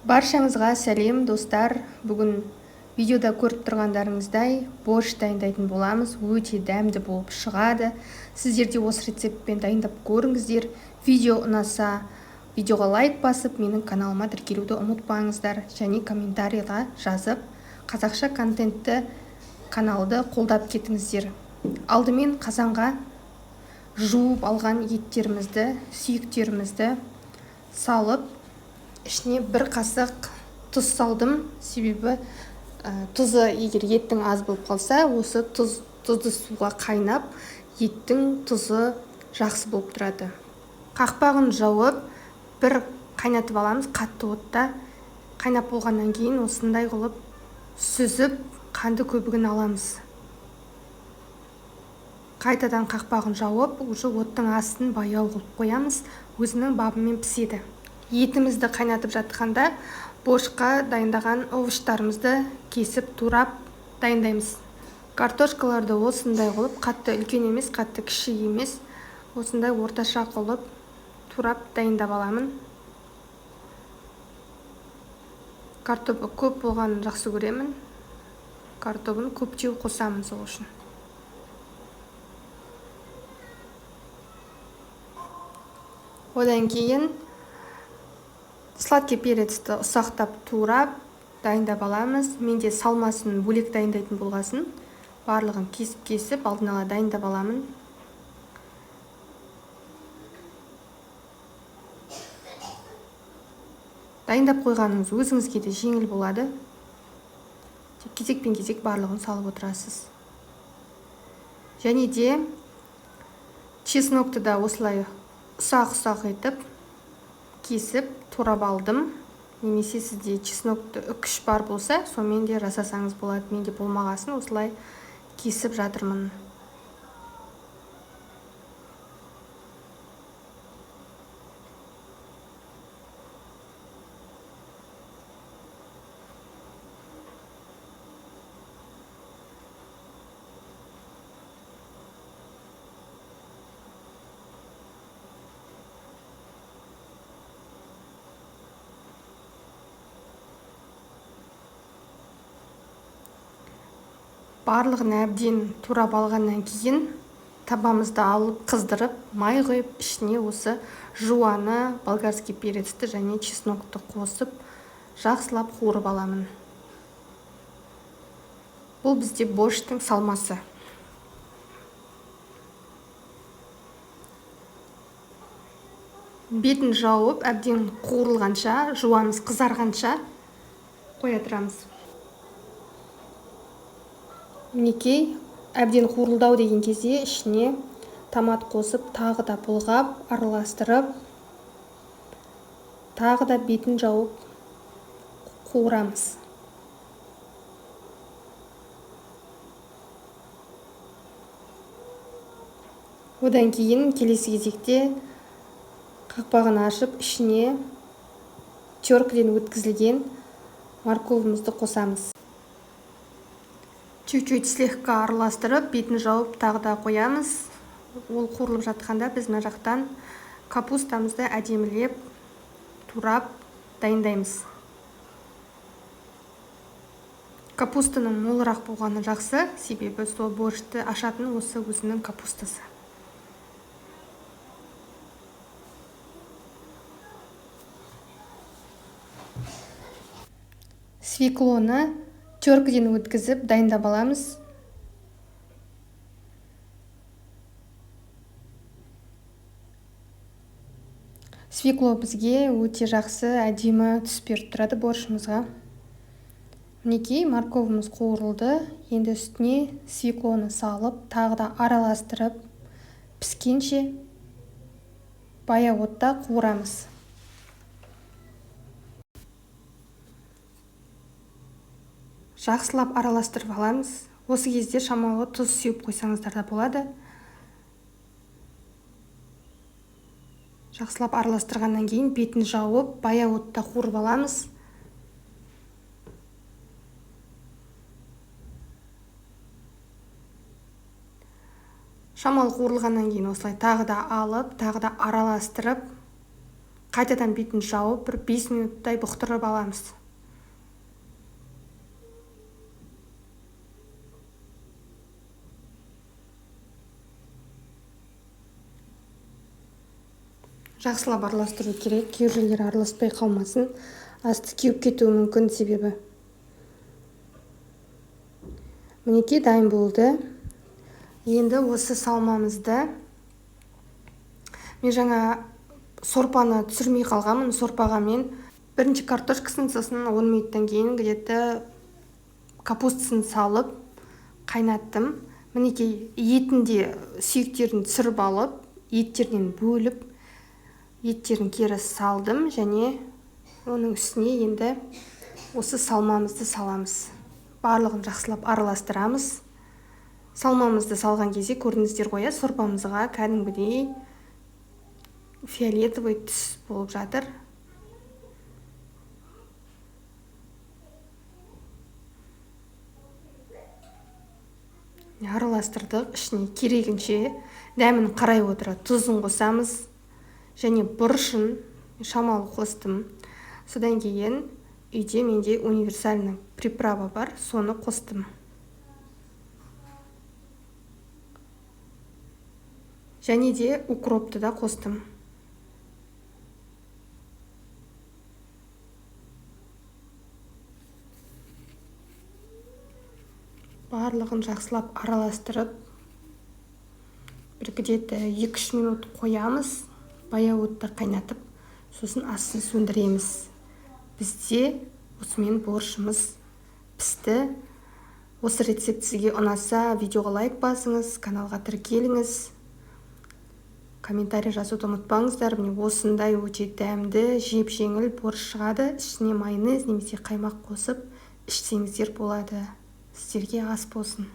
Баршаңызға сәлем достар. Бүгін видеода көріп тұрғандарыңыздай борщ дайындайтын боламыз. Өте дәмді болып шығады. Сіздер де осы рецептпен дайындап көріңіздер. Видео ұнаса, видеоға лайк басып, менің каналыма тіркелуді ұмытпаңыздар. Және комментарийға жазып, қазақша контентті каналды қолдап кетіңіздер. Алдымен қазанға жуып алған еттерімізді, сүйектерімізді салып, ішіне бір қасық тұз салдым. Себебі тұзы егер еттің аз болып қалса, осы тұзды суға қайнап, еттің тұзы жақсы болып тұрады. Қақпағын жауып, бір қайнатып аламыз қатты отта. Қайнап болғаннан кейін осындай қылып сүзіп, қанды көбігін аламыз. Қайтадан қақпағын жауып, уже оттың астын баяу қылып қоямыз, өзінің бабымен піседі. Етімізді қайнатып жатқанда борщқа дайындаған овощтарымызды кесіп турап дайындаймыз. Картошкаларды осындай қылып, қатты үлкен емес, қатты кіші емес, осындай орташа қылып турап дайындап аламын. Картобы көп болғанын жақсы көремін. Картобын көптеу қосамын сол үшін. Одан кейін сладкий перецті ұсақтап турап дайындап аламыз. Менде салмасын бөлек дайындайтын болғасын, барлығын кесіп алдын ала дайындап аламын. Дайындап қойғаныңыз өзіңізге де жеңіл болады. Кезекпен кезек барлығын салып отырасыз. Және де чеснокты да осылай ұсақ-ұсақ етіп кесіп турап алдым. Немесе сізде чеснокты үкіш бар болса, сонымен де жасасаңыз болады. Менде болмағасын осылай кесіп жатырмын. Барлығын әбден турап алғаннан кейін табамызды алып қыздырып, май құйып, ішіне осы жуаны, болгарский перецті және чеснокты қосып, жақсылап қуырып аламын. Бұл бізде борщтың салмасы. Бетін жауып, әбден қуырылғанша, жуамыз қызарғанша қоя тұрамыз. Мінекей, әбден қуырылдау деген кезде ішіне томат қосып, тағы да бұлғап, араластырып, тағы да бетін жауып қуырамыз. Одан кейін келесі кезекте қақпағын ашып, ішіне теркіден өткізілген морковымызды қосамыз. Чуть-чуть слегка араластырып, бетін жауып тағы да қоямыз. Ол қуырылып жатқанда біз мына жақтан капустамызды әдемілеп турап дайындаймыз. Капустаның молырақ болғаны жақсы, себебі сол борщты ашатын осы өзінің капустасы. Свеклоны теркіден өткізіп дайындап аламыз. Свекло бізге өте жақсы, әдемі түс беріп тұрады борщымызға. Мінекей, морковымыз қуырылды. Енді үстіне свеклоны салып, тағы да араластырып, піскенше баяу отта қуырамыз. Жақсылап араластырып аламыз. Осы кезде шамалы тұз сеуіп қойсаңыздар да болады. Жақсылап араластырғаннан кейін бетін жауып, баяу отта қуырып аламыз. Шамалы қуырылғаннан кейін осылай тағы да алып, тағы да араластырып қайтадан бетін жауып бір 5 минуттай бұқтырып аламыз. Жақсылап араластыру керек, кейбір жерлері араласпай қалмасын, асты кеуіп кетуі мүмкін себебі. Мінекей дайын болды. Енді осы салмамызды, мен жаңа сорпаны түсірмей қалғанмын. Сорпаға мен бірінші картошкасын, сосын 10 минуттан кейін где-то капустасын салып қайнаттым. Мінекей етінде сүйектерін түсіріп алып, еттерінен бөліп, еттерін кері салдым және оның үстіне енді осы салмамызды саламыз. Барлығын жақсылап араластырамыз. Салмамызды салған кезде көрдіңіздер ғой, сорпамызға кәдімгідей фиолетовый түс болып жатыр. Араластырдық, ішіне керегінше дәмін қарай отыра тұзын қосамыз және бұрышын шамалы қостым. Содан кейін үйде менде универсальный приправа бар, соны қостым. Және де укропты да қостым. Барлығын жақсылап араластырып, бір где-то 2-3 минут қоямыз, баяу отта қайнатып, сосын астын сөндіреміз. Бізде осымен борышымыз пісті. Осы рецепт сізге ұнаса, видеоға лайк басыңыз, каналға тіркеліңіз. Комментарий жазуды ұмытпаңыздар. Міне осындай өте дәмді, жеп-жеңіл борщ шығады. Ішіне майонез немесе қаймақ қосып ішсеңіздер болады. Сіздерге ас болсын.